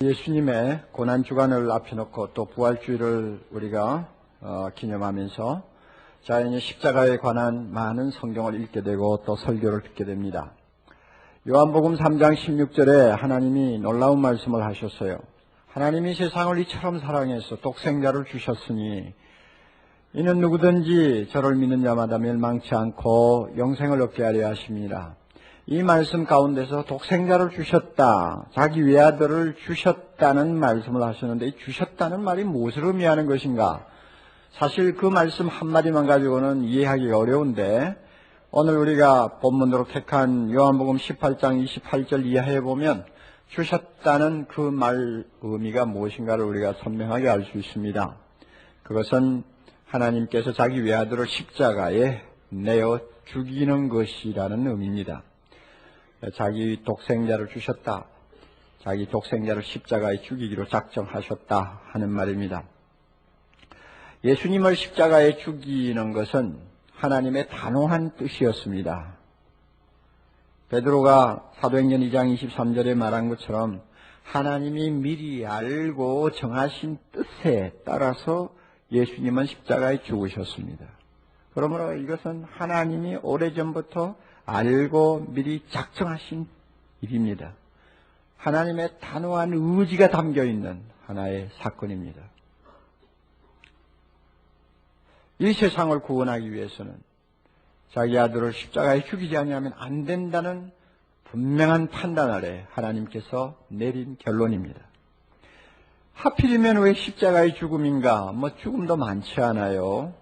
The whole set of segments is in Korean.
예수님의 고난주간을 앞에 놓고 또 부활주일을 우리가 기념하면서 자연히 십자가에 관한 많은 성경을 읽게 되고 또 설교를 듣게 됩니다. 요한복음 3장 16절에 하나님이 놀라운 말씀을 하셨어요. 하나님이 세상을 이처럼 사랑해서 독생자를 주셨으니 이는 누구든지 저를 믿는 자마다 멸망치 않고 영생을 얻게 하려 하십니다. 이 말씀 가운데서 독생자를 주셨다, 자기 외아들을 주셨다는 말씀을 하셨는데 이 주셨다는 말이 무엇을 의미하는 것인가? 사실 그 말씀 한마디만 가지고는 이해하기가 어려운데 오늘 우리가 본문으로 택한 요한복음 18장 28절 이하에 보면 주셨다는 그 말 의미가 무엇인가를 우리가 선명하게 알 수 있습니다. 그것은 하나님께서 자기 외아들을 십자가에 내어 죽이는 것이라는 의미입니다. 자기 독생자를 주셨다, 자기 독생자를 십자가에 죽이기로 작정하셨다 하는 말입니다. 예수님을 십자가에 죽이는 것은 하나님의 단호한 뜻이었습니다. 베드로가 사도행전 2장 23절에 말한 것처럼 하나님이 미리 알고 정하신 뜻에 따라서 예수님은 십자가에 죽으셨습니다. 그러므로 이것은 하나님이 오래전부터 알고 미리 작정하신 일입니다. 하나님의 단호한 의지가 담겨있는 하나의 사건입니다. 이 세상을 구원하기 위해서는 자기 아들을 십자가에 죽이지 않으면 안 된다는 분명한 판단 아래 하나님께서 내린 결론입니다. 하필이면 왜 십자가의 죽음인가? 죽음도 많지 않아요.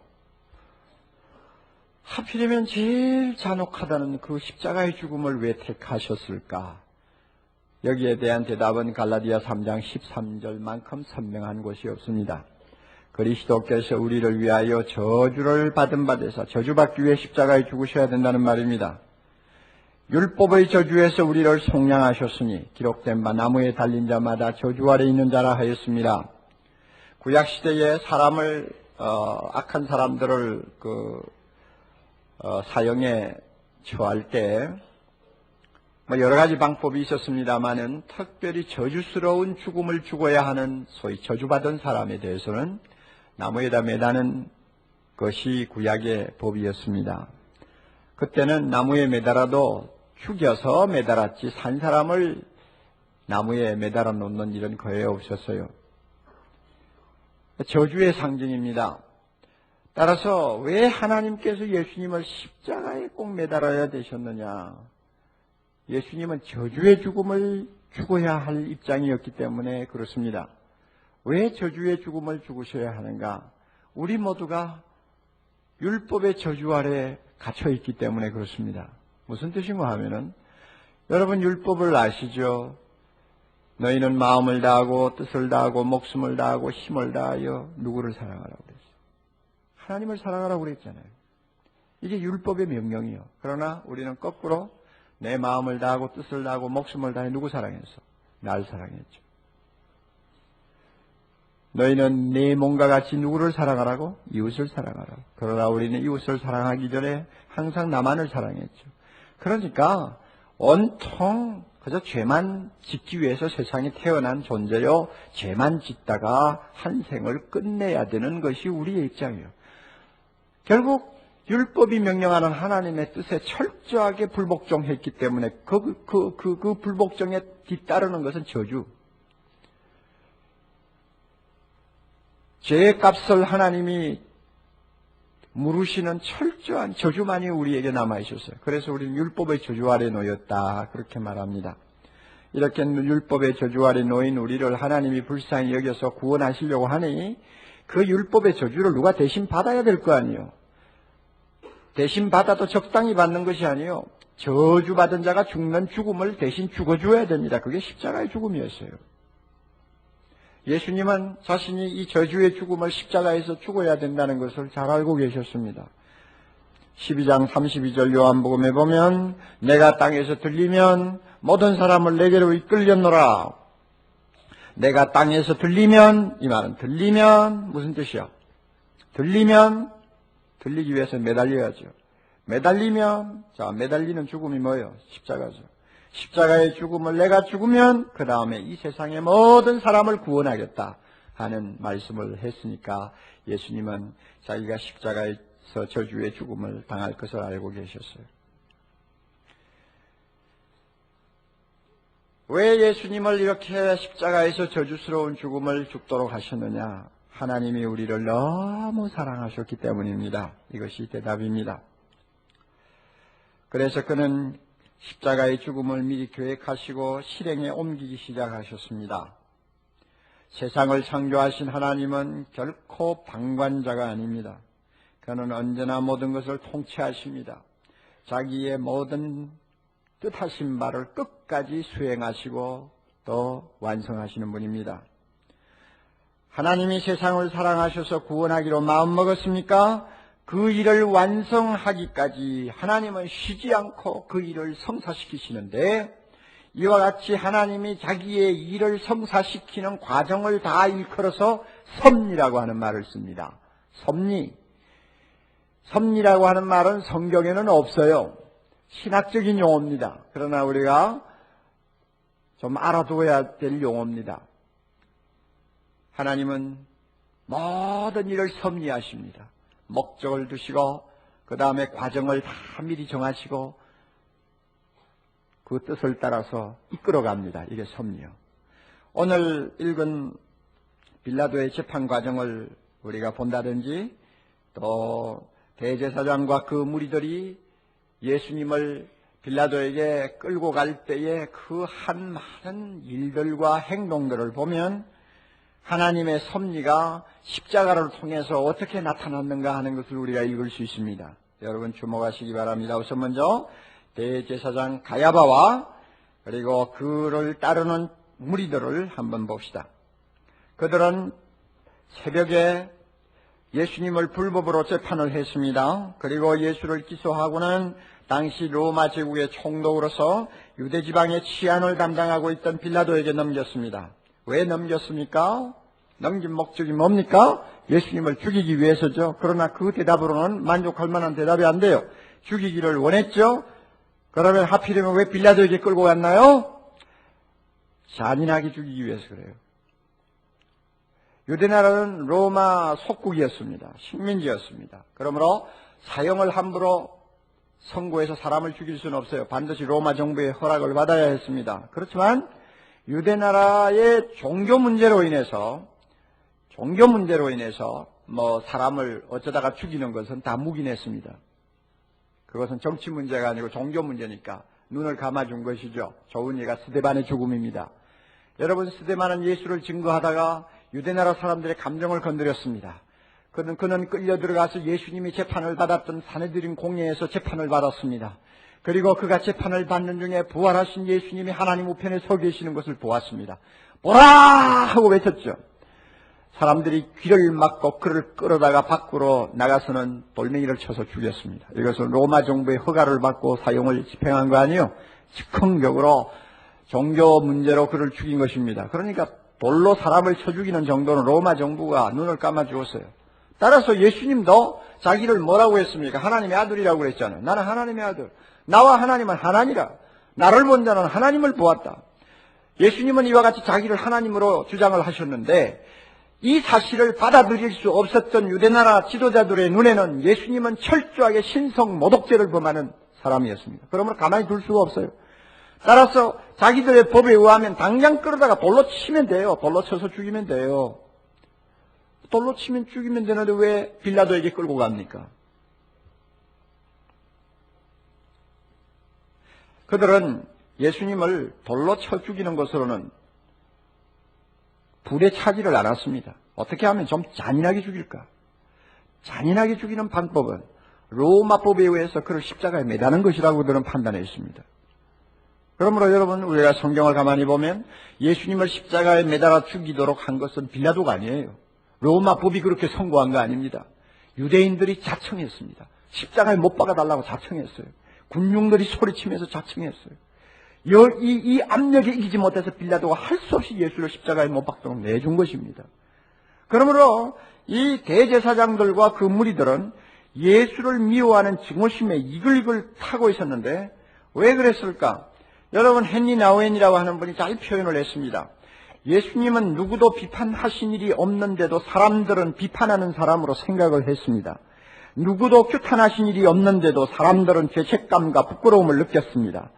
하필이면 제일 잔혹하다는 그 십자가의 죽음을 왜 택하셨을까? 여기에 대한 대답은 갈라디아 3장 13절만큼 선명한 곳이 없습니다. 그리스도께서 우리를 위하여 저주를 받은 바 되사 저주받기 위해 십자가에 죽으셔야 된다는 말입니다. 율법의 저주에서 우리를 속량하셨으니 기록된 바 나무에 달린 자마다 저주 아래 있는 자라 하였습니다. 구약시대에 사람을 악한 사람들을 사형에 처할 때 여러 가지 방법이 있었습니다만은 특별히 저주스러운 죽음을 죽어야 하는 소위 저주받은 사람에 대해서는 나무에다 매다는 것이 구약의 법이었습니다. 그때는 나무에 매달아도 죽여서 매달았지 산 사람을 나무에 매달아 놓는 일은 거의 없었어요. 저주의 상징입니다. 따라서 왜 하나님께서 예수님을 십자가에 꼭 매달아야 되셨느냐? 예수님은 저주의 죽음을 죽어야 할 입장이었기 때문에 그렇습니다. 왜 저주의 죽음을 죽으셔야 하는가? 우리 모두가 율법의 저주 아래 갇혀 있기 때문에 그렇습니다. 무슨 뜻인가 하면은 여러분 율법을 아시죠? 너희는 마음을 다하고 뜻을 다하고 목숨을 다하고 힘을 다하여 누구를 사랑하라고 그랬어요? 하나님을 사랑하라고 그랬잖아요. 이게 율법의 명령이요. 그러나 우리는 거꾸로 내 마음을 다하고 뜻을 다하고 목숨을 다해 누구 사랑했어? 날 사랑했죠. 너희는 네 몸과 같이 누구를 사랑하라고? 이웃을 사랑하라고. 그러나 우리는 이웃을 사랑하기 전에 항상 나만을 사랑했죠. 그러니까 온통 그저 죄만 짓기 위해서 세상에 태어난 존재요. 죄만 짓다가 한 생을 끝내야 되는 것이 우리의 입장이에요. 결국 율법이 명령하는 하나님의 뜻에 철저하게 불복종했기 때문에 그 불복종에 뒤따르는 것은 저주. 죄의 값을 하나님이 물으시는 철저한 저주만이 우리에게 남아있었어요. 그래서 우리는 율법의 저주 아래 놓였다 그렇게 말합니다. 이렇게 율법의 저주 아래 놓인 우리를 하나님이 불쌍히 여겨서 구원하시려고 하니 그 율법의 저주를 누가 대신 받아야 될 거 아니에요. 대신 받아도 적당히 받는 것이 아니에요. 저주받은 자가 죽는 죽음을 대신 죽어줘야 됩니다. 그게 십자가의 죽음이었어요. 예수님은 자신이 이 저주의 죽음을 십자가에서 죽어야 된다는 것을 잘 알고 계셨습니다. 12장 32절 요한복음에 보면 내가 땅에서 들리면 모든 사람을 내게로 이끌렸노라. 내가 땅에서 들리면, 이 말은 들리면 무슨 뜻이야? 들리면 들리기 위해서 매달려야죠. 매달리면, 자, 매달리는 죽음이 뭐예요? 십자가죠. 십자가의 죽음을 내가 죽으면 그 다음에 이 세상의 모든 사람을 구원하겠다 하는 말씀을 했으니까 예수님은 자기가 십자가에서 저주의 죽음을 당할 것을 알고 계셨어요. 왜 예수님을 이렇게 십자가에서 저주스러운 죽음을 죽도록 하셨느냐? 하나님이 우리를 너무 사랑하셨기 때문입니다. 이것이 대답입니다. 그래서 그는 십자가의 죽음을 미리 계획하시고 실행에 옮기기 시작하셨습니다. 세상을 창조하신 하나님은 결코 방관자가 아닙니다. 그는 언제나 모든 것을 통치하십니다. 자기의 모든 뜻하신 바를 끝까지 수행하시고 또 완성하시는 분입니다. 하나님이 세상을 사랑하셔서 구원하기로 마음먹었습니까? 그 일을 완성하기까지 하나님은 쉬지 않고 그 일을 성사시키시는데, 이와 같이 하나님이 자기의 일을 성사시키는 과정을 다 일컬어서 섭리라고 하는 말을 씁니다. 섭리라고 하는 말은 성경에는 없어요. 신학적인 용어입니다. 그러나 우리가 좀 알아두어야 될 용어입니다. 하나님은 모든 일을 섭리하십니다. 목적을 두시고 그 다음에 과정을 다 미리 정하시고 그 뜻을 따라서 이끌어갑니다. 이게 섭리요. 오늘 읽은 빌라도의 재판 과정을 우리가 본다든지 또 대제사장과 그 무리들이 예수님을 빌라도에게 끌고 갈 때에 그 한 많은 일들과 행동들을 보면 하나님의 섭리가 십자가를 통해서 어떻게 나타났는가 하는 것을 우리가 읽을 수 있습니다. 여러분 주목하시기 바랍니다. 우선 먼저 대제사장 가야바와 그리고 그를 따르는 무리들을 한번 봅시다. 그들은 새벽에 예수님을 불법으로 재판을 했습니다. 그리고 예수를 기소하고는 당시 로마 제국의 총독으로서 유대지방의 치안을 담당하고 있던 빌라도에게 넘겼습니다. 왜 넘겼습니까? 넘긴 목적이 뭡니까? 예수님을 죽이기 위해서죠. 그러나 그 대답으로는 만족할 만한 대답이 안 돼요. 죽이기를 원했죠. 그러면 하필이면 왜 빌라도에게 끌고 갔나요? 잔인하게 죽이기 위해서 그래요. 유대나라는 로마 속국이었습니다. 식민지였습니다. 그러므로 사형을 함부로 선고해서 사람을 죽일 수는 없어요. 반드시 로마 정부의 허락을 받아야 했습니다. 그렇지만 유대나라의 종교 문제로 인해서 사람을 어쩌다가 죽이는 것은 다 묵인했습니다. 그것은 정치 문제가 아니고 종교 문제니까 눈을 감아준 것이죠. 좋은 예가 스데반의 죽음입니다. 여러분, 스데반은 예수를 증거하다가 유대나라 사람들의 감정을 건드렸습니다. 그는 끌려 들어가서 예수님이 재판을 받았던 사내들인 공회에서 재판을 받았습니다. 그리고 그가 재판을 받는 중에 부활하신 예수님이 하나님 우편에 서 계시는 것을 보았습니다. 보라! 하고 외쳤죠. 사람들이 귀를 막고 그를 끌어다가 밖으로 나가서는 돌멩이를 쳐서 죽였습니다. 이것은 로마 정부의 허가를 받고 사용을 집행한 거 아니에요. 즉흥적으로 종교 문제로 그를 죽인 것입니다. 그러니까 돌로 사람을 쳐 죽이는 정도는 로마 정부가 눈을 감아 주었어요. 따라서 예수님도 자기를 뭐라고 했습니까? 하나님의 아들이라고 그랬잖아요. 나는 하나님의 아들. 나와 하나님은 하나니라. 나를 본 자는 하나님을 보았다. 예수님은 이와 같이 자기를 하나님으로 주장을 하셨는데 이 사실을 받아들일 수 없었던 유대나라 지도자들의 눈에는 예수님은 철저하게 신성 모독죄를 범하는 사람이었습니다. 그러므로 가만히 둘 수가 없어요. 따라서 자기들의 법에 의하면 당장 끌어다가 돌로 치면 돼요. 돌로 쳐서 죽이면 돼요. 돌로 치면 죽이면 되는데 왜 빌라도에게 끌고 갑니까? 그들은 예수님을 돌로 쳐 죽이는 것으로는 불에 차지를 않았습니다. 어떻게 하면 좀 잔인하게 죽일까? 잔인하게 죽이는 방법은 로마법에 의해서 그를 십자가에 매다는 것이라고 그들은 판단했습니다. 그러므로 여러분, 우리가 성경을 가만히 보면 예수님을 십자가에 매달아 죽이도록 한 것은 빌라도가 아니에요. 로마법이 그렇게 선고한 거 아닙니다. 유대인들이 자청했습니다. 십자가에 못 박아달라고 자청했어요. 군중들이 소리치면서 자청했어요. 이 압력에 이기지 못해서 빌라도가 할 수 없이 예수를 십자가에 못 박도록 내준 것입니다. 그러므로 이 대제사장들과 그 무리들은 예수를 미워하는 증오심에 이글이글 타고 있었는데 왜 그랬을까? 여러분, 헨리 나우엔이라고 하는 분이 잘 표현을 했습니다. 예수님은 누구도 비판하신 일이 없는데도 사람들은 비판하는 사람으로 생각을 했습니다. 누구도 규탄하신 일이 없는데도 사람들은 죄책감과 부끄러움을 느꼈습니다.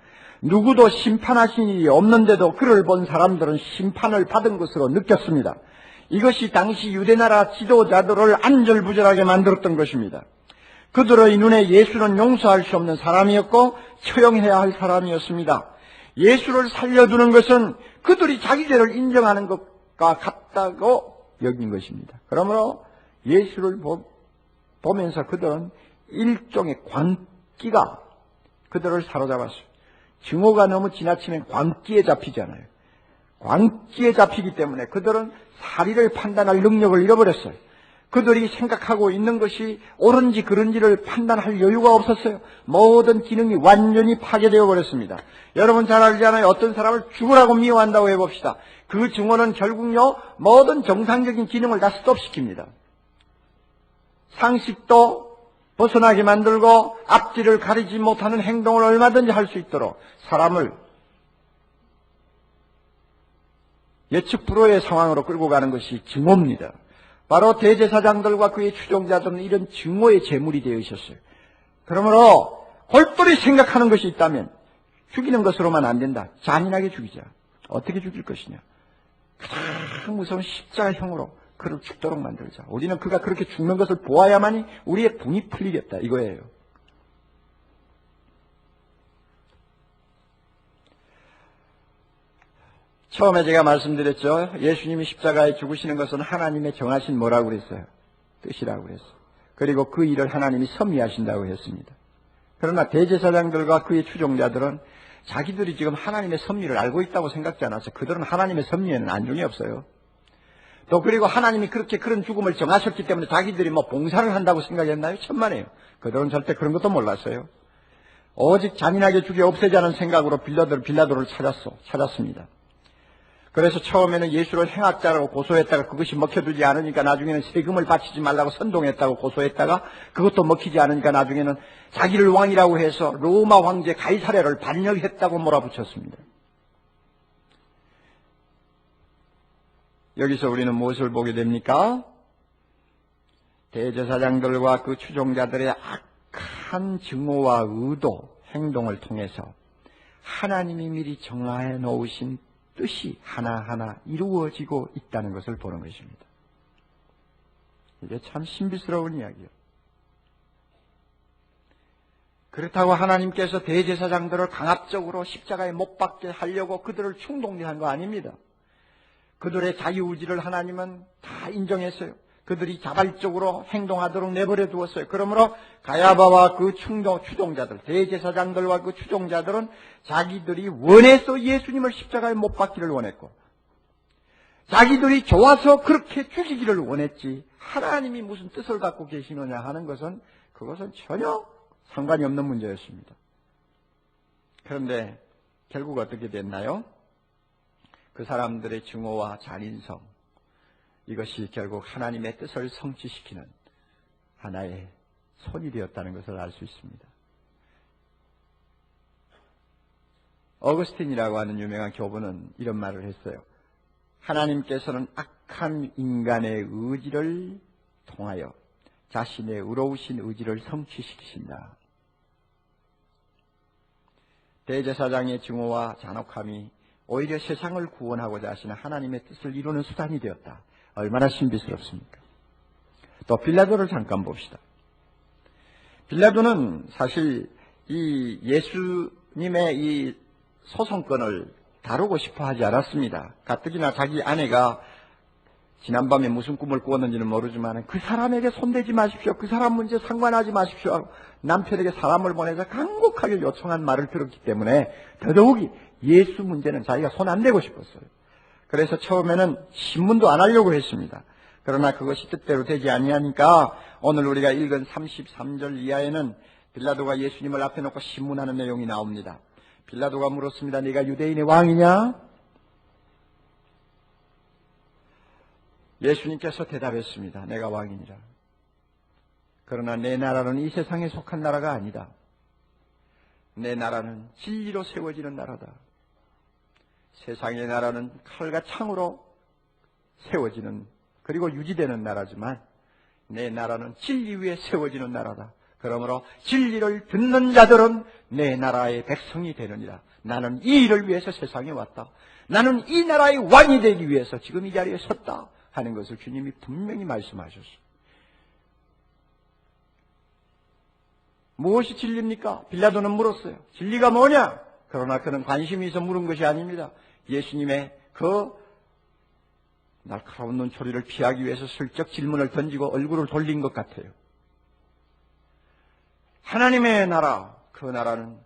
누구도 심판하신 일이 없는데도 그를 본 사람들은 심판을 받은 것으로 느꼈습니다. 이것이 당시 유대나라 지도자들을 안절부절하게 만들었던 것입니다. 그들의 눈에 예수는 용서할 수 없는 사람이었고 처형해야 할 사람이었습니다. 예수를 살려두는 것은 그들이 자기 죄를 인정하는 것과 같다고 여긴 것입니다. 그러므로 예수를 보면서 그들은 일종의 광기가 그들을 사로잡았어요. 증오가 너무 지나치면 광기에 잡히잖아요. 광기에 잡히기 때문에 그들은 사리를 판단할 능력을 잃어버렸어요. 그들이 생각하고 있는 것이 옳은지 그른지를 판단할 여유가 없었어요. 모든 기능이 완전히 파괴되어 버렸습니다. 여러분 잘 알잖아요. 어떤 사람을 죽으라고 미워한다고 해봅시다. 그 증오는 결국요 모든 정상적인 기능을 다 스톱시킵니다. 상식도 벗어나게 만들고 앞뒤를 가리지 못하는 행동을 얼마든지 할 수 있도록 사람을 예측 불허의 상황으로 끌고 가는 것이 증오입니다. 바로 대제사장들과 그의 추종자들은 이런 증오의 제물이 되어 있었어요. 그러므로 골똘히 생각하는 것이 있다면 죽이는 것으로만 안 된다. 잔인하게 죽이자. 어떻게 죽일 것이냐. 가장 무서운 십자가형으로 그를 죽도록 만들자. 우리는 그가 그렇게 죽는 것을 보아야만이 우리의 분이 풀리겠다. 이거예요. 처음에 제가 말씀드렸죠. 예수님이 십자가에 죽으시는 것은 하나님의 정하신 뭐라고 그랬어요? 뜻이라고 그랬어요. 그리고 그 일을 하나님이 섭리하신다고 했습니다. 그러나 대제사장들과 그의 추종자들은 자기들이 지금 하나님의 섭리를 알고 있다고 생각지 않아서 그들은 하나님의 섭리에는 안중이 없어요. 또 그리고 하나님이 그렇게 그런 죽음을 정하셨기 때문에 자기들이 뭐 봉사를 한다고 생각했나요? 천만에요. 그들은 절대 그런 것도 몰랐어요. 오직 잔인하게 죽여 없애자는 생각으로 빌라도를 찾았습니다. 그래서 처음에는 예수를 행악자라고 고소했다가 그것이 먹혀두지 않으니까 나중에는 세금을 바치지 말라고 선동했다고 고소했다가 그것도 먹히지 않으니까 나중에는 자기를 왕이라고 해서 로마 황제 가이사랴를 반역했다고 몰아붙였습니다. 여기서 우리는 무엇을 보게 됩니까? 대제사장들과 그 추종자들의 악한 증오와 의도, 행동을 통해서 하나님이 미리 정하해 놓으신 뜻이 하나하나 이루어지고 있다는 것을 보는 것입니다. 이게 참 신비스러운 이야기예요. 그렇다고 하나님께서 대제사장들을 강압적으로 십자가에 못 박게 하려고 그들을 충동한 거 아닙니다. 그들의 자유의지를 하나님은 다 인정했어요. 그들이 자발적으로 행동하도록 내버려 두었어요. 그러므로 가야바와 그 추종자들, 대제사장들과 그 추종자들은 자기들이 원해서 예수님을 십자가에 못 박기를 원했고 자기들이 좋아서 그렇게 죽이기를 원했지 하나님이 무슨 뜻을 갖고 계시느냐 하는 것은 그것은 전혀 상관이 없는 문제였습니다. 그런데 결국 어떻게 됐나요? 그 사람들의 증오와 잔인성, 이것이 결국 하나님의 뜻을 성취시키는 하나의 손이 되었다는 것을 알 수 있습니다. 어거스틴이라고 하는 유명한 교부는 이런 말을 했어요. 하나님께서는 악한 인간의 의지를 통하여 자신의 의로우신 의지를 성취시키신다. 대제사장의 증오와 잔혹함이 오히려 세상을 구원하고자 하시는 하나님의 뜻을 이루는 수단이 되었다. 얼마나 신비스럽습니까? 또 빌라도를 잠깐 봅시다. 빌라도는 사실 이 예수님의 이 소송권을 다루고 싶어 하지 않았습니다. 가뜩이나 자기 아내가 지난밤에 무슨 꿈을 꾸었는지는 모르지만 그 사람에게 손대지 마십시오. 그 사람 문제 상관하지 마십시오. 남편에게 사람을 보내서 간곡하게 요청한 말을 들었기 때문에 더더욱이 예수 문제는 자기가 손 안 대고 싶었어요. 그래서 처음에는 신문도 안 하려고 했습니다. 그러나 그것이 뜻대로 되지 아니하니까 오늘 우리가 읽은 33절 이하에는 빌라도가 예수님을 앞에 놓고 신문하는 내용이 나옵니다. 빌라도가 물었습니다. 네가 유대인의 왕이냐? 예수님께서 대답했습니다. 내가 왕이니라. 그러나 내 나라는 이 세상에 속한 나라가 아니다. 내 나라는 진리로 세워지는 나라다. 세상의 나라는 칼과 창으로 세워지는 그리고 유지되는 나라지만 내 나라는 진리 위에 세워지는 나라다. 그러므로 진리를 듣는 자들은 내 나라의 백성이 되느니라. 나는 이 일을 위해서 세상에 왔다. 나는 이 나라의 왕이 되기 위해서 지금 이 자리에 섰다 하는 것을 주님이 분명히 말씀하셨어요. 무엇이 진리입니까? 빌라도는 물었어요. 진리가 뭐냐? 그러나 그는 관심이 있어 물은 것이 아닙니다. 예수님의 그 날카로운 눈초리를 피하기 위해서 슬쩍 질문을 던지고 얼굴을 돌린 것 같아요. 하나님의 나라, 그 나라는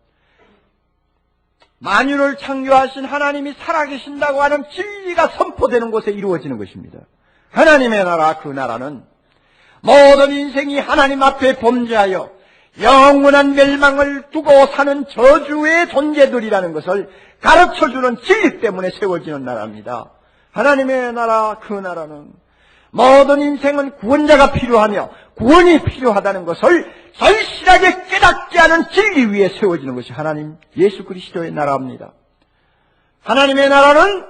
만유를 창조하신 하나님이 살아계신다고 하는 진리가 선포되는 곳에 이루어지는 것입니다. 하나님의 나라, 그 나라는 모든 인생이 하나님 앞에 범죄하여 영원한 멸망을 두고 사는 저주의 존재들이라는 것을 가르쳐주는 진리 때문에 세워지는 나라입니다. 하나님의 나라, 그 나라는 모든 인생은 구원자가 필요하며 구원이 필요하다는 것을 절실하게 깨닫게 하는 진리 위에 세워지는 것이 하나님 예수 그리스도의 나라입니다. 하나님의 나라는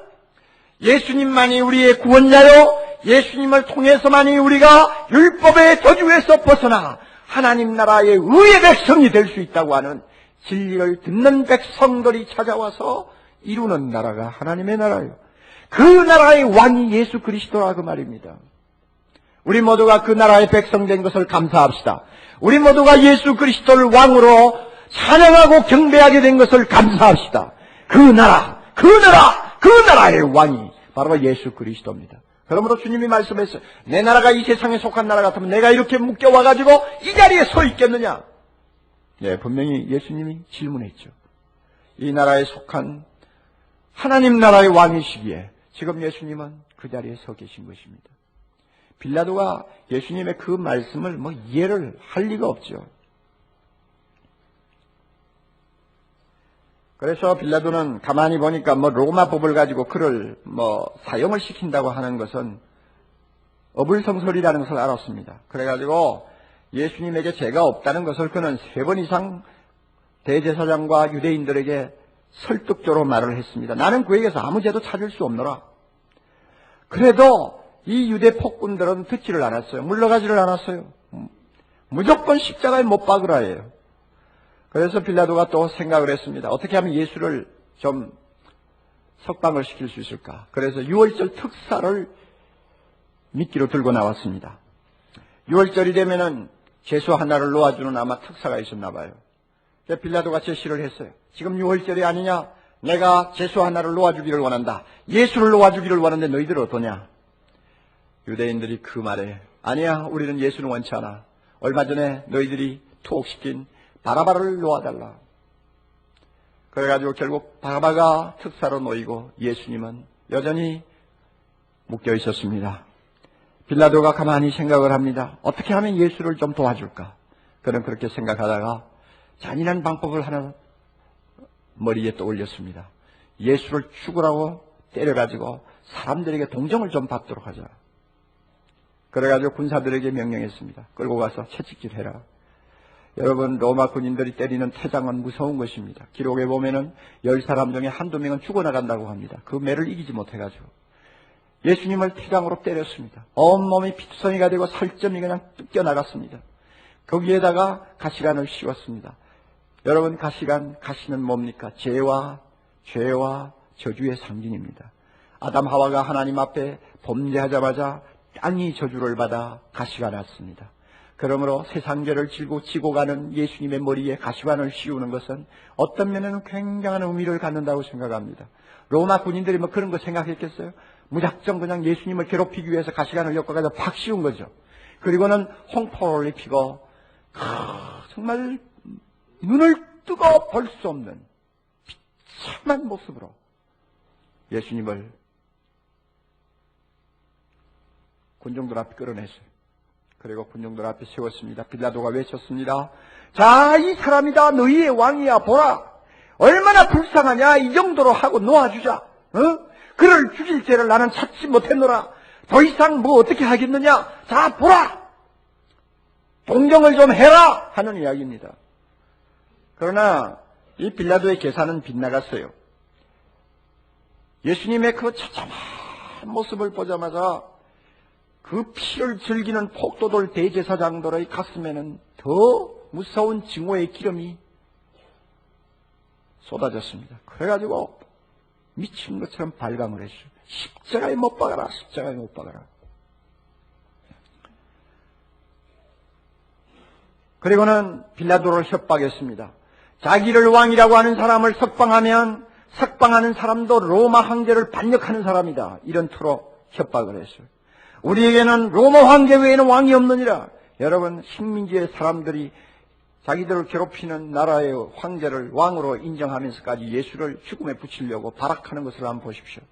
예수님만이 우리의 구원자요, 예수님을 통해서만이 우리가 율법의 저주에서 벗어나 하나님 나라의 의의 백성이 될 수 있다고 하는 진리를 듣는 백성들이 찾아와서 이루는 나라가 하나님의 나라예요. 그 나라의 왕이 예수 그리스도라 그 말입니다. 우리 모두가 그 나라의 백성 된 것을 감사합시다. 우리 모두가 예수 그리스도를 왕으로 찬양하고 경배하게 된 것을 감사합시다. 그 나라의 왕이 바로 예수 그리스도입니다. 그러므로 주님이 말씀했어요. 내 나라가 이 세상에 속한 나라 같으면 내가 이렇게 묶여와가지고 이 자리에 서 있겠느냐? 네, 분명히 예수님이 질문했죠. 이 나라에 속한 하나님 나라의 왕이시기에 지금 예수님은 그 자리에 서 계신 것입니다. 빌라도가 예수님의 그 말씀을 이해를 할 리가 없죠. 그래서 빌라도는 가만히 보니까 로마법을 가지고 그를 사형을 시킨다고 하는 것은 어불성설이라는 것을 알았습니다. 그래가지고 예수님에게 죄가 없다는 것을 그는 3번 이상 대제사장과 유대인들에게 설득적으로 말을 했습니다. 나는 그에게서 아무 죄도 찾을 수 없노라. 그래도 이 유대 폭군들은 듣지를 않았어요. 물러가지를 않았어요. 무조건 십자가에 못 박으라예요. 그래서 빌라도가 또 생각을 했습니다. 어떻게 하면 예수를 좀 석방을 시킬 수 있을까? 그래서 6월절 특사를 미끼로 들고 나왔습니다. 6월절이 되면은 제수 하나를 놓아주는 아마 특사가 있었나 봐요. 빌라도가 제시를 했어요. 지금 6월절이 아니냐? 내가 제수 하나를 놓아주기를 원한다. 예수를 놓아주기를 원하는데 너희들 어떠냐? 유대인들이 그 말에 아니야, 우리는 예수는 원치 않아. 얼마 전에 너희들이 투옥시킨 바라바를 놓아달라. 그래가지고 결국 바라바가 특사로 놓이고 예수님은 여전히 묶여 있었습니다. 빌라도가 가만히 생각을 합니다. 어떻게 하면 예수를 좀 도와줄까? 그는 그렇게 생각하다가 잔인한 방법을 하나 머리에 떠올렸습니다. 예수를 죽으라고 때려가지고 사람들에게 동정을 좀 받도록 하자. 그래가지고 군사들에게 명령했습니다. 끌고 가서 채찍질해라. 여러분, 로마 군인들이 때리는 태장은 무서운 것입니다. 기록에 보면은 10사람 중에 한두 명은 죽어나간다고 합니다. 그 매를 이기지 못해가지고. 예수님을 태장으로 때렸습니다. 온몸이 피투성이가 되고 살점이 그냥 뜯겨나갔습니다. 거기에다가 가시관을 씌웠습니다. 여러분, 가시는 뭡니까? 죄와 저주의 상징입니다. 아담 하와가 하나님 앞에 범죄하자마자 땅이 저주를 받아 가시가 났습니다. 그러므로 세상 죄를 지고 가는 예수님의 머리에 가시관을 씌우는 것은 어떤 면에는 굉장한 의미를 갖는다고 생각합니다. 로마 군인들이 그런 거 생각했겠어요? 무작정 그냥 예수님을 괴롭히기 위해서 가시관을 엮어가지고 팍 씌운 거죠. 그리고는 홍포를 입히고 정말 눈을 뜨고 볼 수 없는 비참한 모습으로 예수님을 군중들 앞에 끌어냈어요. 그리고 군중들 앞에 세웠습니다. 빌라도가 외쳤습니다. 자, 이 사람이다. 너희의 왕이야. 보라. 얼마나 불쌍하냐. 이 정도로 하고 놓아주자. 그를 죽일 죄를 나는 찾지 못했노라. 더 이상 어떻게 하겠느냐. 자, 보라. 동정을 좀 해라. 하는 이야기입니다. 그러나 이 빌라도의 계산은 빗나갔어요. 예수님의 그 처참한 모습을 보자마자 그 피를 즐기는 폭도들 대제사장들의 가슴에는 더 무서운 증오의 기름이 쏟아졌습니다. 그래가지고 미친 것처럼 발광을 했어요. 십자가에 못 박아라, 십자가에 못 박아라. 그리고는 빌라도를 협박했습니다. 자기를 왕이라고 하는 사람을 석방하는 사람도 로마 황제를 반역하는 사람이다. 이런 투로 협박을 했어요. 우리에게는 로마 황제 외에는 왕이 없느니라. 여러분, 식민지의 사람들이 자기들을 괴롭히는 나라의 황제를 왕으로 인정하면서까지 예수를 죽음에 붙이려고 발악하는 것을 한번 보십시오.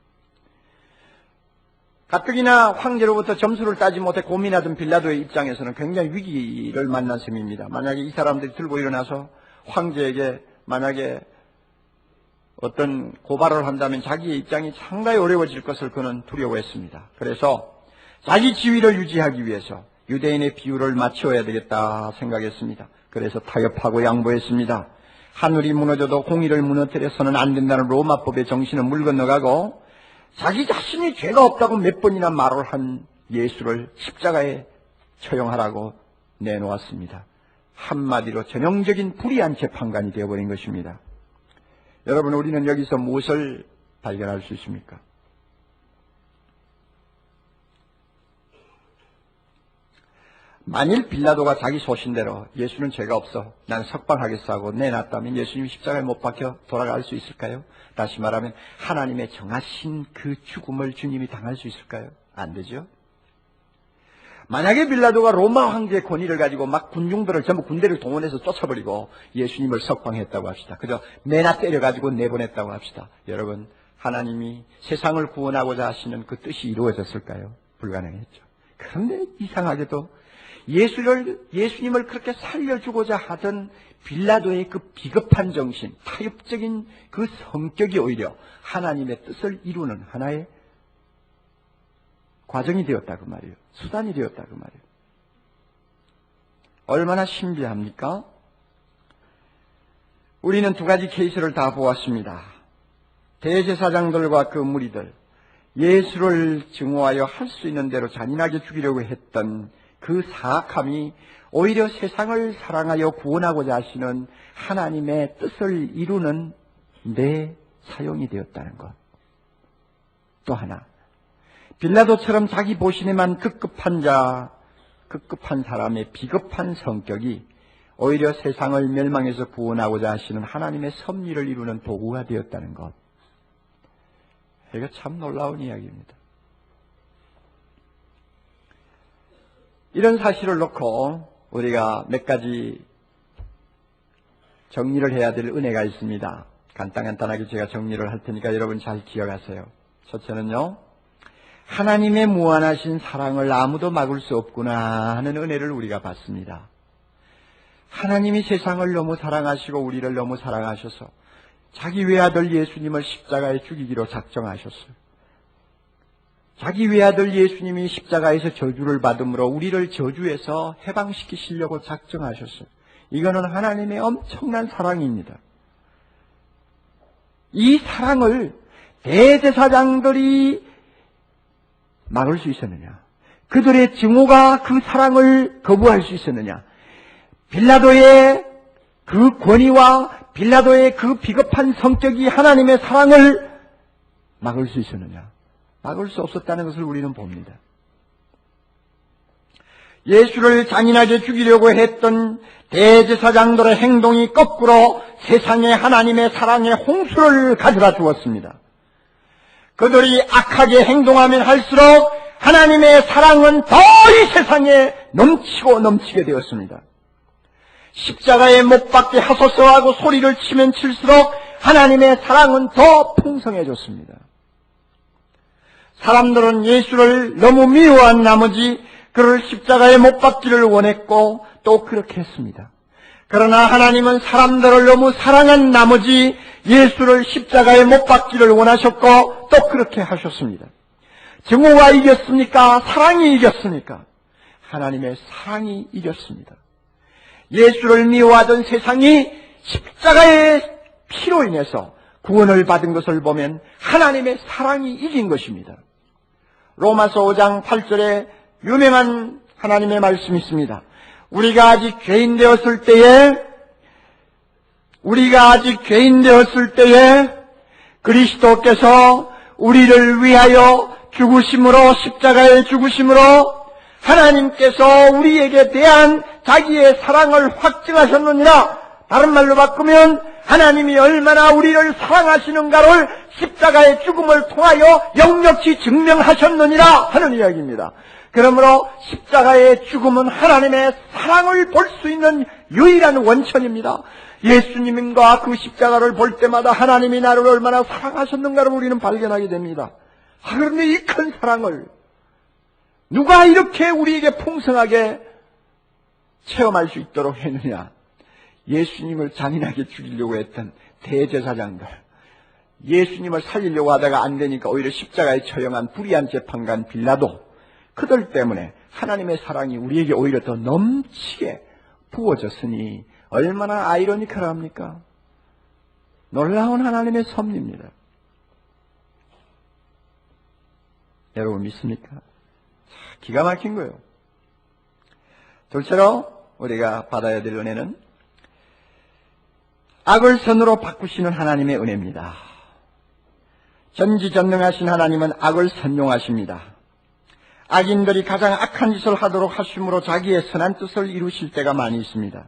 가뜩이나 황제로부터 점수를 따지 못해 고민하던 빌라도의 입장에서는 굉장히 위기를 만난 셈입니다. 만약에 이 사람들이 들고 일어나서 황제에게 만약에 어떤 고발을 한다면 자기의 입장이 상당히 어려워질 것을 그는 두려워했습니다. 그래서 자기 지위를 유지하기 위해서 유대인의 비율을 맞춰야 되겠다 생각했습니다. 그래서 타협하고 양보했습니다. 하늘이 무너져도 공의를 무너뜨려서는 안 된다는 로마법의 정신은 물 건너가고 자기 자신이 죄가 없다고 몇 번이나 말을 한 예수를 십자가에 처형하라고 내놓았습니다. 한마디로 전형적인 불의한 재판관이 되어버린 것입니다. 여러분, 우리는 여기서 무엇을 발견할 수 있습니까? 만일 빌라도가 자기 소신대로 예수는 죄가 없어, 난 석방하겠어 하고 내놨다면 예수님이 십자가에 못 박혀 돌아갈 수 있을까요? 다시 말하면 하나님의 정하신 그 죽음을 주님이 당할 수 있을까요? 안 되죠. 만약에 빌라도가 로마 황제의 권위를 가지고 막 군중들을 전부 군대를 동원해서 쫓아버리고 예수님을 석방했다고 합시다. 그저 내나 때려가지고 내보냈다고 합시다. 여러분, 하나님이 세상을 구원하고자 하시는 그 뜻이 이루어졌을까요? 불가능했죠. 그런데 이상하게도 예수님을 그렇게 살려주고자 하던 빌라도의 그 비겁한 정신, 타협적인 그 성격이 오히려 하나님의 뜻을 이루는 하나의 과정이 되었다 그 말이에요. 수단이 되었다 그 말이에요. 얼마나 신비합니까? 우리는 두 가지 케이스를 다 보았습니다. 대제사장들과 그 무리들, 예수를 증오하여 할 수 있는 대로 잔인하게 죽이려고 했던 그 사악함이 오히려 세상을 사랑하여 구원하고자 하시는 하나님의 뜻을 이루는 내 사용이 되었다는 것. 또 하나, 빌라도처럼 자기 보시에만 급급한 사람의 비겁한 성격이 오히려 세상을 멸망해서 구원하고자 하시는 하나님의 섭리를 이루는 도구가 되었다는 것. 이거 참 놀라운 이야기입니다. 이런 사실을 놓고 우리가 몇 가지 정리를 해야 될 은혜가 있습니다. 간단하게 제가 정리를 할 테니까 여러분 잘 기억하세요. 첫째는요, 하나님의 무한하신 사랑을 아무도 막을 수 없구나 하는 은혜를 우리가 받습니다. 하나님이 세상을 너무 사랑하시고 우리를 너무 사랑하셔서 자기 외아들 예수님을 십자가에 죽이기로 작정하셨어요. 자기 외아들 예수님이 십자가에서 저주를 받음으로 우리를 저주에서 해방시키시려고 작정하셨어요. 이거는 하나님의 엄청난 사랑입니다. 이 사랑을 대제사장들이 막을 수 있었느냐? 그들의 증오가 그 사랑을 거부할 수 있었느냐? 빌라도의 그 권위와 빌라도의 그 비겁한 성격이 하나님의 사랑을 막을 수 있었느냐? 막을 수 없었다는 것을 우리는 봅니다. 예수를 잔인하게 죽이려고 했던 대제사장들의 행동이 거꾸로 세상에 하나님의 사랑의 홍수를 가져다 주었습니다. 그들이 악하게 행동하면 할수록 하나님의 사랑은 더 이 세상에 넘치고 넘치게 되었습니다. 십자가에 못 박게 하소서 하고 소리를 치면 칠수록 하나님의 사랑은 더 풍성해졌습니다. 사람들은 예수를 너무 미워한 나머지 그를 십자가에 못 박기를 원했고 또 그렇게 했습니다. 그러나 하나님은 사람들을 너무 사랑한 나머지 예수를 십자가에 못 박기를 원하셨고 또 그렇게 하셨습니다. 증오가 이겼습니까? 사랑이 이겼습니까? 하나님의 사랑이 이겼습니다. 예수를 미워하던 세상이 십자가에 피로 인해서 구원을 받은 것을 보면 하나님의 사랑이 이긴 것입니다. 로마서 5장 8절에 유명한 하나님의 말씀이 있습니다. 우리가 아직 죄인 되었을 때에 그리스도께서 우리를 위하여 죽으심으로, 십자가의 죽으심으로 하나님께서 우리에게 대한 자기의 사랑을 확증하셨느니라. 다른 말로 바꾸면 하나님이 얼마나 우리를 사랑하시는가를 십자가의 죽음을 통하여 역력히 증명하셨느니라 하는 이야기입니다. 그러므로 십자가의 죽음은 하나님의 사랑을 볼 수 있는 유일한 원천입니다. 예수님과 그 십자가를 볼 때마다 하나님이 나를 얼마나 사랑하셨는가를 우리는 발견하게 됩니다. 그런데 이 큰 사랑을 누가 이렇게 우리에게 풍성하게 체험할 수 있도록 했느냐? 예수님을 잔인하게 죽이려고 했던 대제사장들, 예수님을 살리려고 하다가 안 되니까 오히려 십자가에 처형한 불의한 재판관 빌라도, 그들 때문에 하나님의 사랑이 우리에게 오히려 더 넘치게 부어졌으니 얼마나 아이러니컬합니까? 놀라운 하나님의 섭리입니다. 여러분 믿습니까? 기가 막힌 거예요. 둘째로 우리가 받아야 될 은혜는 악을 선으로 바꾸시는 하나님의 은혜입니다. 전지전능하신 하나님은 악을 선용하십니다. 악인들이 가장 악한 짓을 하도록 하심으로 자기의 선한 뜻을 이루실 때가 많이 있습니다.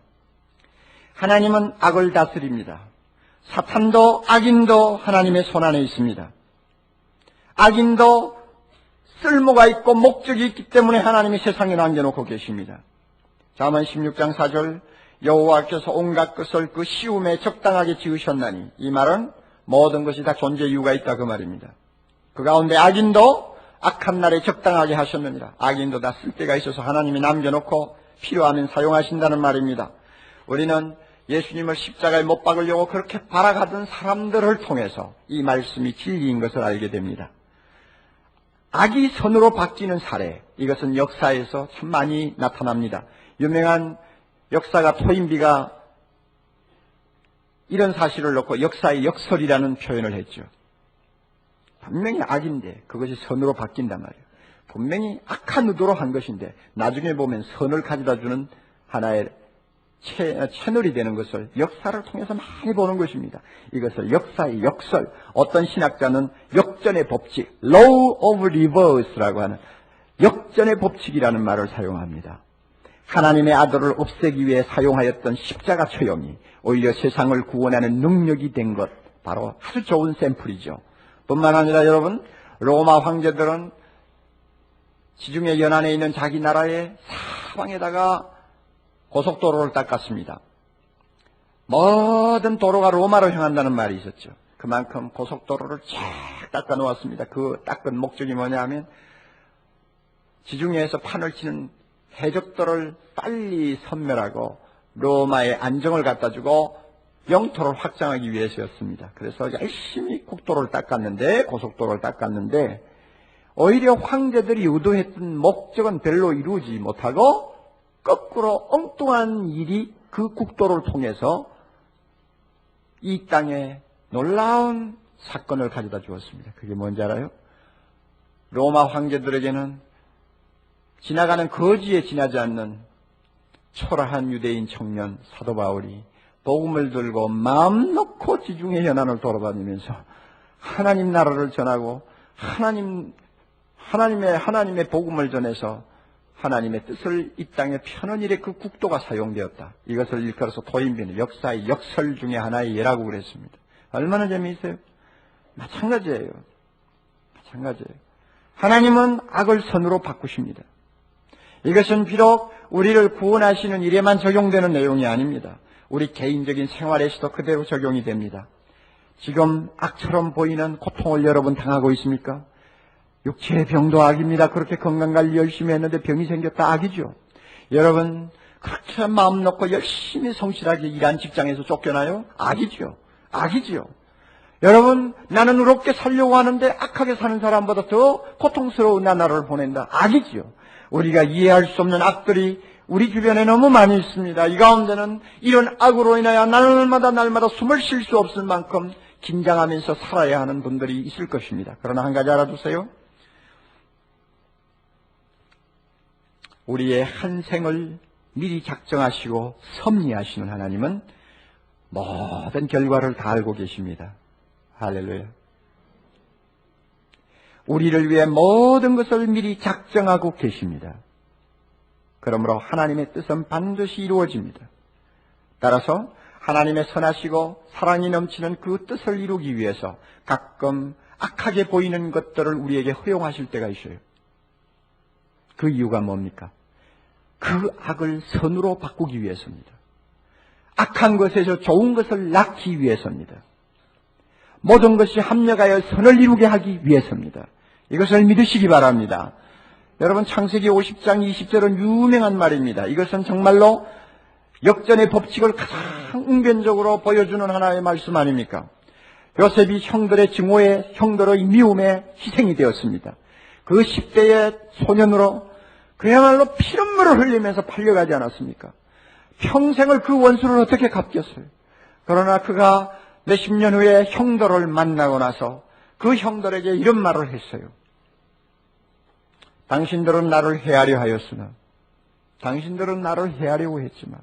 하나님은 악을 다스립니다. 사탄도 악인도 하나님의 손안에 있습니다. 악인도 쓸모가 있고 목적이 있기 때문에 하나님이 세상에 남겨놓고 계십니다. 잠언 16장 4절, 여호와께서 온갖 것을 그 시움에 적당하게 지으셨나니, 이 말은 모든 것이 다 존재 이유가 있다 그 말입니다. 그 가운데 악인도 악한 날에 적당하게 하셨느니라. 악인도 다 쓸 데가 있어서 하나님이 남겨놓고 필요하면 사용하신다는 말입니다. 우리는 예수님을 십자가에 못 박으려고 그렇게 바라가던 사람들을 통해서 이 말씀이 진리인 것을 알게 됩니다. 악이 선으로 바뀌는 사례, 이것은 역사에서 참 많이 나타납니다. 유명한 역사가 토인비가 이런 사실을 놓고 역사의 역설이라는 표현을 했죠. 분명히 악인데 그것이 선으로 바뀐단 말이에요. 분명히 악한 의도로 한 것인데 나중에 보면 선을 가져다주는 하나의 채널이 되는 것을 역사를 통해서 많이 보는 것입니다. 이것을 역사의 역설, 어떤 신학자는 역전의 법칙, Law of Reverse라고 하는 역전의 법칙이라는 말을 사용합니다. 하나님의 아들을 없애기 위해 사용하였던 십자가 처형이 오히려 세상을 구원하는 능력이 된 것, 바로 아주 좋은 샘플이죠. 뿐만 아니라 여러분, 로마 황제들은 지중해 연안에 있는 자기 나라의 사방에다가 고속도로를 닦았습니다. 모든 도로가 로마로 향한다는 말이 있었죠. 그만큼 고속도로를 쫙 닦아 놓았습니다. 그 닦은 목적이 뭐냐 하면 지중해에서 판을 치는 해적들을 빨리 섬멸하고 로마의 안정을 갖다 주고 영토를 확장하기 위해서였습니다. 그래서 열심히 국도를 닦았는데, 고속도로를 닦았는데 오히려 황제들이 의도했던 목적은 별로 이루지 못하고 거꾸로 엉뚱한 일이 그 국도를 통해서 이 땅에 놀라운 사건을 가져다 주었습니다. 그게 뭔지 알아요? 로마 황제들에게는 지나가는 거지에 지나지 않는 초라한 유대인 청년 사도 바울이 복음을 들고 마음 놓고 지중해 연안을 돌아다니면서 하나님 나라를 전하고 하나님의 복음을 전해서 하나님의 뜻을 이 땅에 펴는 일에 그 국도가 사용되었다. 이것을 일컬어서 토인비는 역사의 역설 중에 하나의 예라고 그랬습니다. 얼마나 재미있어요? 마찬가지예요. 하나님은 악을 선으로 바꾸십니다. 이것은 비록 우리를 구원하시는 일에만 적용되는 내용이 아닙니다. 우리 개인적인 생활에서도 그대로 적용이 됩니다. 지금 악처럼 보이는 고통을 여러분 당하고 있습니까? 육체의 병도 악입니다. 그렇게 건강관리 열심히 했는데 병이 생겼다, 악이죠. 여러분 그렇게 마음 놓고 열심히 성실하게 일한 직장에서 쫓겨나요? 악이죠. 여러분 나는 의롭게 살려고 하는데 악하게 사는 사람보다 더 고통스러운 나날을 보낸다, 악이죠. 우리가 이해할 수 없는 악들이 우리 주변에 너무 많이 있습니다. 이 가운데는 이런 악으로 인하여 날마다 숨을 쉴 수 없을 만큼 긴장하면서 살아야 하는 분들이 있을 것입니다. 그러나 한 가지 알아두세요. 우리의 한 생을 미리 작정하시고 섭리하시는 하나님은 모든 결과를 다 알고 계십니다. 할렐루야. 우리를 위해 모든 것을 미리 작정하고 계십니다. 그러므로 하나님의 뜻은 반드시 이루어집니다. 따라서 하나님의 선하시고 사랑이 넘치는 그 뜻을 이루기 위해서 가끔 악하게 보이는 것들을 우리에게 허용하실 때가 있어요. 그 이유가 뭡니까? 그 악을 선으로 바꾸기 위해서입니다. 악한 것에서 좋은 것을 낳기 위해서입니다. 모든 것이 합력하여 선을 이루게 하기 위해서입니다. 이것을 믿으시기 바랍니다. 여러분, 창세기 50장 20절은 유명한 말입니다. 이것은 정말로 역전의 법칙을 가장 웅변적으로 보여주는 하나의 말씀 아닙니까? 요셉이 형들의 증오에, 형들의 미움에 희생이 되었습니다. 그 10대의 소년으로 그야말로 피눈물을 흘리면서 팔려가지 않았습니까? 평생을 그 원수를 어떻게 갚겠어요? 그러나 그가 몇십 년 후에 형들을 만나고 나서 그 형들에게 이런 말을 했어요. 당신들은 나를 해하려 하였으나, 당신들은 나를 해하려고 했지만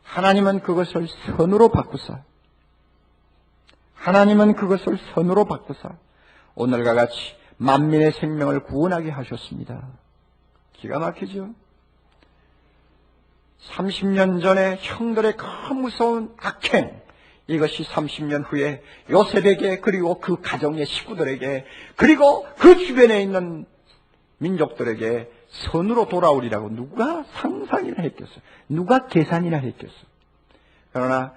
하나님은 그것을 선으로 바꾸사, 하나님은 그것을 선으로 바꾸사 오늘과 같이 만민의 생명을 구원하게 하셨습니다. 기가 막히죠? 30년 전에 형들의 그 무서운 악행, 이것이 30년 후에 요셉에게, 그리고 그 가정의 식구들에게, 그리고 그 주변에 있는 민족들에게 선으로 돌아오리라고 누가 상상이나 했겠어요? 누가 계산이나 했겠어요? 그러나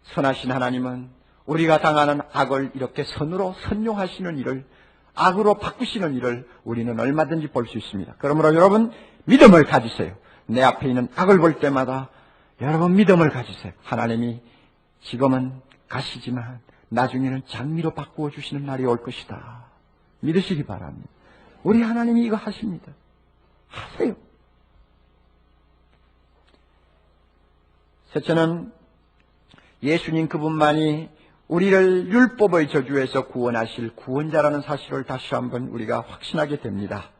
선하신 하나님은 우리가 당하는 악을 이렇게 선으로 선용하시는 일을, 악으로 바꾸시는 일을 우리는 얼마든지 볼 수 있습니다. 그러므로 여러분, 믿음을 가지세요. 내 앞에 있는 악을 볼 때마다 여러분 믿음을 가지세요. 하나님이 지금은 가시지만 나중에는 장미로 바꾸어 주시는 날이 올 것이다. 믿으시기 바랍니다. 우리 하나님이 이거 하십니다. 하세요. 셋째는 예수님 그분만이 우리를 율법의 저주에서 구원하실 구원자라는 사실을 다시 한번 우리가 확신하게 됩니다.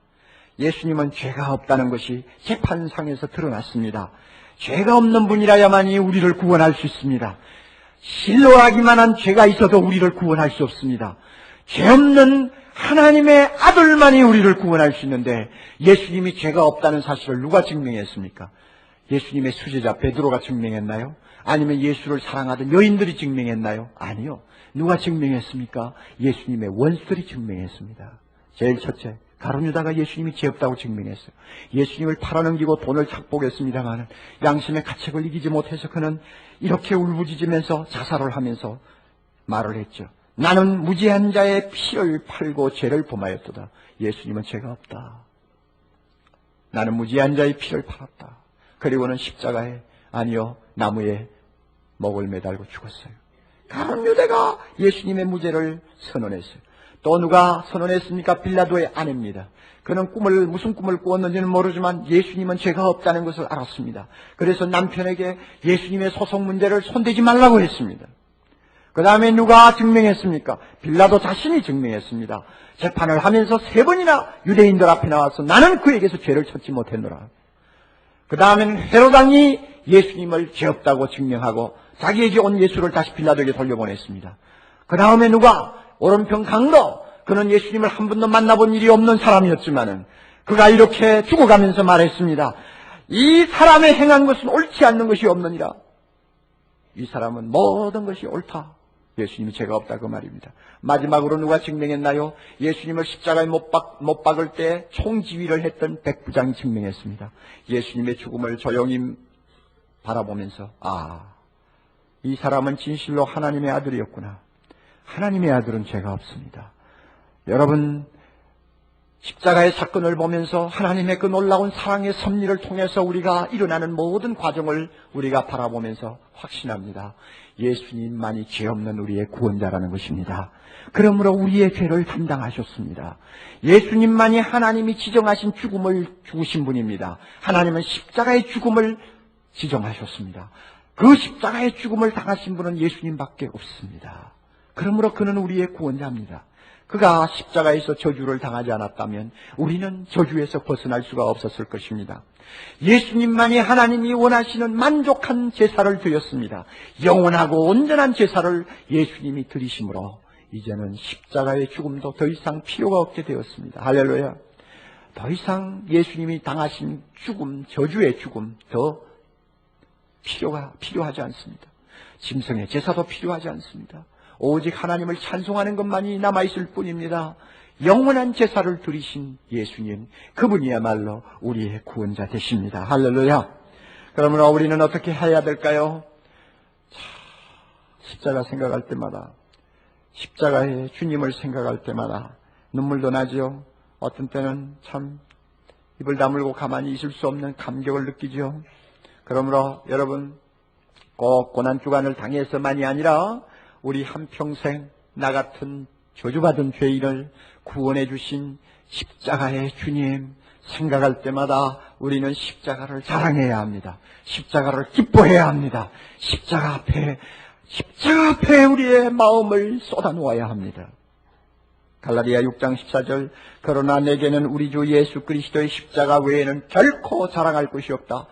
예수님은 죄가 없다는 것이 재판상에서 드러났습니다. 죄가 없는 분이라야만이 우리를 구원할 수 있습니다. 신뢰하기만 한 죄가 있어도 우리를 구원할 수 없습니다. 죄 없는 하나님의 아들만이 우리를 구원할 수 있는데, 예수님이 죄가 없다는 사실을 누가 증명했습니까? 예수님의 수제자 베드로가 증명했나요? 아니면 예수를 사랑하던 여인들이 증명했나요? 아니요. 누가 증명했습니까? 예수님의 원수들이 증명했습니다. 제일 첫째, 가룟유다가 예수님이 죄 없다고 증명했어요. 예수님을 팔아넘기고 돈을 착복했습니다만 양심의 가책을 이기지 못해서 그는 이렇게 울부짖으면서 자살을 하면서 말을 했죠. 나는 무죄한 자의 피를 팔고 죄를 범하였도다. 예수님은 죄가 없다. 나는 무죄한 자의 피를 팔았다. 그리고는 십자가에, 아니요, 나무에 목을 매달고 죽었어요. 가룟유다가 예수님의 무죄를 선언했어요. 또 누가 선언했습니까? 빌라도의 아내입니다. 그는 무슨 꿈을 꾸었는지는 모르지만 예수님은 죄가 없다는 것을 알았습니다. 그래서 남편에게 예수님의 소송 문제를 손대지 말라고 했습니다. 그 다음에 누가 증명했습니까? 빌라도 자신이 증명했습니다. 재판을 하면서 3번이나 유대인들 앞에 나와서 나는 그에게서 죄를 찾지 못했노라. 그 다음에는 헤로당이 예수님을 죄 없다고 증명하고 자기에게 온 예수를 다시 빌라도에게 돌려보냈습니다. 그 다음에 누가? 오른편 강도, 그는 예수님을 한 번도 만나본 일이 없는 사람이었지만은 그가 이렇게 죽어가면서 말했습니다. 이 사람의 행한 것은 옳지 않는 것이 없느니라. 이 사람은 모든 것이 옳다. 예수님이 죄가 없다 그 말입니다. 마지막으로 누가 증명했나요? 예수님을 십자가에 못 박을 때 총지휘를 했던 백부장이 증명했습니다. 예수님의 죽음을 조용히 바라보면서 이 사람은 진실로 하나님의 아들이었구나. 하나님의 아들은 죄가 없습니다. 여러분, 십자가의 사건을 보면서 하나님의 그 놀라운 사랑의 섭리를 통해서 우리가 일어나는 모든 과정을 우리가 바라보면서 확신합니다. 예수님만이 죄 없는 우리의 구원자라는 것입니다. 그러므로 우리의 죄를 담당하셨습니다. 예수님만이 하나님이 지정하신 죽음을 죽으신 분입니다. 하나님은 십자가의 죽음을 지정하셨습니다. 그 십자가의 죽음을 당하신 분은 예수님밖에 없습니다. 그러므로 그는 우리의 구원자입니다. 그가 십자가에서 저주를 당하지 않았다면 우리는 저주에서 벗어날 수가 없었을 것입니다. 예수님만이 하나님이 원하시는 만족한 제사를 드렸습니다. 영원하고 온전한 제사를 예수님이 드리심으로 이제는 십자가의 죽음도 더 이상 필요가 없게 되었습니다. 할렐루야. 더 이상 예수님이 당하신 죽음, 저주의 죽음 더 필요하지 않습니다. 짐승의 제사도 필요하지 않습니다. 오직 하나님을 찬송하는 것만이 남아있을 뿐입니다. 영원한 제사를 드리신 예수님, 그분이야말로 우리의 구원자 되십니다. 할렐루야. 그러므로 우리는 어떻게 해야 될까요? 십자가 생각할 때마다, 십자가의 주님을 생각할 때마다 눈물도 나죠. 어떤 때는 참 입을 다물고 가만히 있을 수 없는 감격을 느끼죠. 그러므로 여러분, 꼭 고난주간을 당해서만이 아니라 우리 한평생 나 같은 저주받은 죄인을 구원해 주신 십자가의 주님 생각할 때마다 우리는 십자가를 자랑해야 합니다. 십자가를 기뻐해야 합니다. 십자가 앞에 우리의 마음을 쏟아놓아야 합니다. 갈라디아 6장 14절, 그러나 내게는 우리 주 예수 그리스도의 십자가 외에는 결코 자랑할 것이 없다.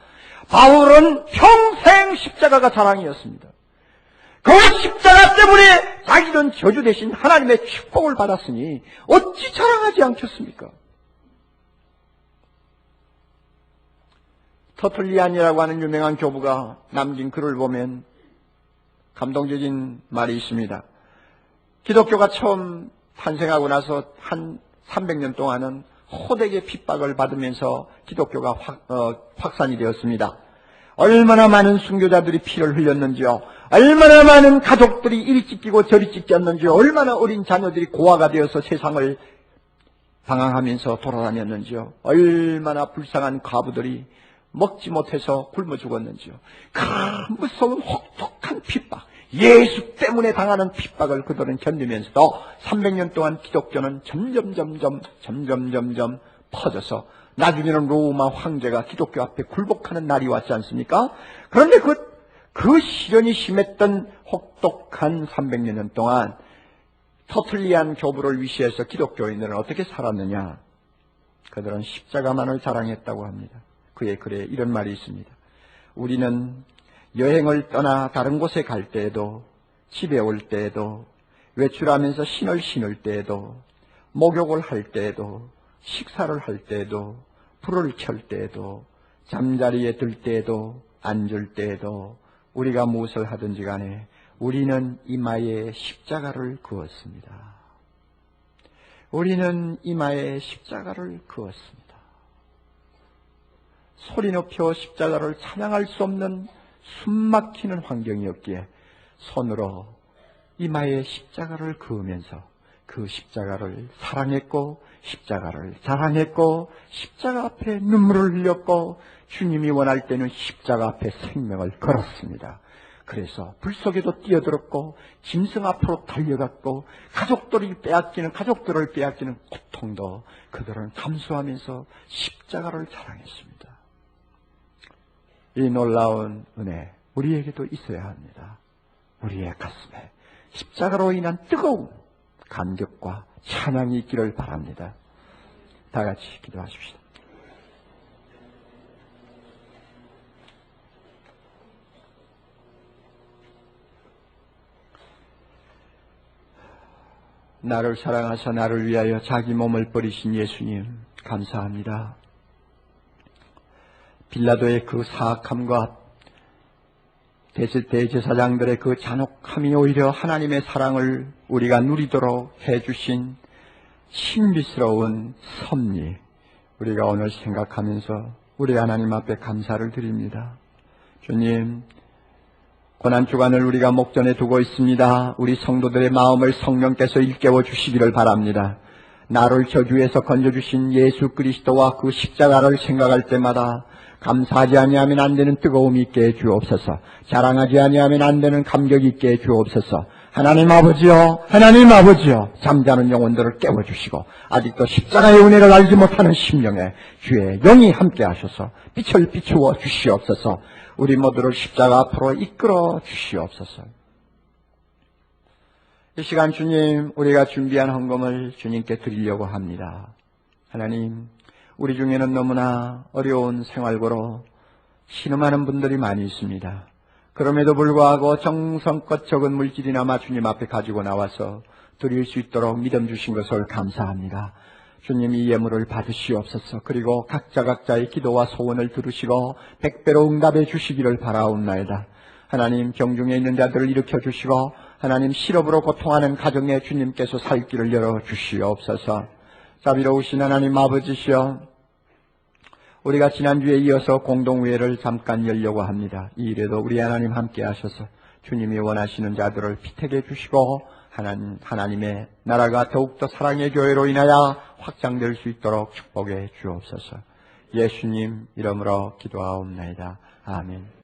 바울은 평생 십자가가 자랑이었습니다. 그 십자가 때문에 자기는 저주 대신 하나님의 축복을 받았으니 어찌 자랑하지 않겠습니까? 터틀리안이라고 하는 유명한 교부가 남긴 글을 보면 감동적인 말이 있습니다. 기독교가 처음 탄생하고 나서 한 300년 동안은 호되게 핍박을 받으면서 기독교가 확산이 되었습니다. 얼마나 많은 순교자들이 피를 흘렸는지요. 얼마나 많은 가족들이 이리 찢기고 저리 찢겼는지요. 얼마나 어린 자녀들이 고아가 되어서 세상을 방황하면서 돌아다녔는지요. 얼마나 불쌍한 과부들이 먹지 못해서 굶어 죽었는지요. 그 무서운 혹독한 핍박, 예수 때문에 당하는 핍박을 그들은 견디면서도 300년 동안 기독교는 점점 퍼져서 나중에는 로마 황제가 기독교 앞에 굴복하는 날이 왔지 않습니까? 그런데 그 시련이 심했던 혹독한 300여 년 동안 터틀리안 교부를 위시해서 기독교인들은 어떻게 살았느냐? 그들은 십자가만을 자랑했다고 합니다. 그의 글에 이런 말이 있습니다. 우리는 여행을 떠나 다른 곳에 갈 때에도, 집에 올 때에도, 외출하면서 신을 신을 때에도, 목욕을 할 때에도, 식사를 할 때에도, 불을 켤 때에도, 잠자리에 들 때에도, 앉을 때에도 우리가 무엇을 하든지 간에 우리는 이마에 십자가를 그었습니다. 우리는 이마에 십자가를 그었습니다. 소리 높여 십자가를 찬양할 수 없는 숨막히는 환경이었기에 손으로 이마에 십자가를 그으면서 그 십자가를 사랑했고 십자가를 자랑했고 십자가 앞에 눈물을 흘렸고 주님이 원할 때는 십자가 앞에 생명을 걸었습니다. 그래서 불 속에도 뛰어들었고 짐승 앞으로 달려갔고 가족들을 빼앗기는 고통도 그들은 감수하면서 십자가를 자랑했습니다. 이 놀라운 은혜 우리에게도 있어야 합니다. 우리의 가슴에 십자가로 인한 뜨거운 감격과 찬양이 있기를 바랍니다. 다 같이 기도하십시다. 나를 사랑하사 나를 위하여 자기 몸을 버리신 예수님 감사합니다. 빌라도의 그 사악함과 대제사장들의 그 잔혹함이 오히려 하나님의 사랑을 우리가 누리도록 해주신 신비스러운 섭리 우리가 오늘 생각하면서 우리 하나님 앞에 감사를 드립니다. 주님, 고난주간을 우리가 목전에 두고 있습니다. 우리 성도들의 마음을 성령께서 일깨워 주시기를 바랍니다. 나를 저주에서 건져주신 예수 그리스도와 그 십자가를 생각할 때마다 감사하지 아니하면 안 되는 뜨거움이 있게 주옵소서. 자랑하지 아니하면 안 되는 감격이 있게 주옵소서. 하나님 아버지여, 하나님 아버지여, 잠자는 영혼들을 깨워주시고 아직도 십자가의 은혜를 알지 못하는 심령에 주의 영이 함께 하셔서 빛을 비추어 주시옵소서. 우리 모두를 십자가 앞으로 이끌어 주시옵소서. 이 시간 주님, 우리가 준비한 헌금을 주님께 드리려고 합니다. 하나님, 우리 중에는 너무나 어려운 생활고로 신음하는 분들이 많이 있습니다. 그럼에도 불구하고 정성껏 적은 물질이나마 주님 앞에 가지고 나와서 드릴 수 있도록 믿음 주신 것을 감사합니다. 주님, 이 예물을 받으시옵소서. 그리고 각자의 기도와 소원을 들으시고 100배로 응답해 주시기를 바라옵나이다. 하나님, 병중에 있는 자들을 일으켜 주시고 하나님, 실업으로 고통하는 가정에 주님께서 살 길을 열어 주시옵소서. 자비로우신 하나님 아버지시여, 우리가 지난주에 이어서 공동회의를 잠깐 열려고 합니다. 이 일에도 우리 하나님 함께 하셔서 주님이 원하시는 자들을 피택해 주시고 하나님의 나라가 더욱더 사랑의 교회로 인하여 확장될 수 있도록 축복해 주옵소서. 예수님 이름으로 기도하옵나이다. 아멘.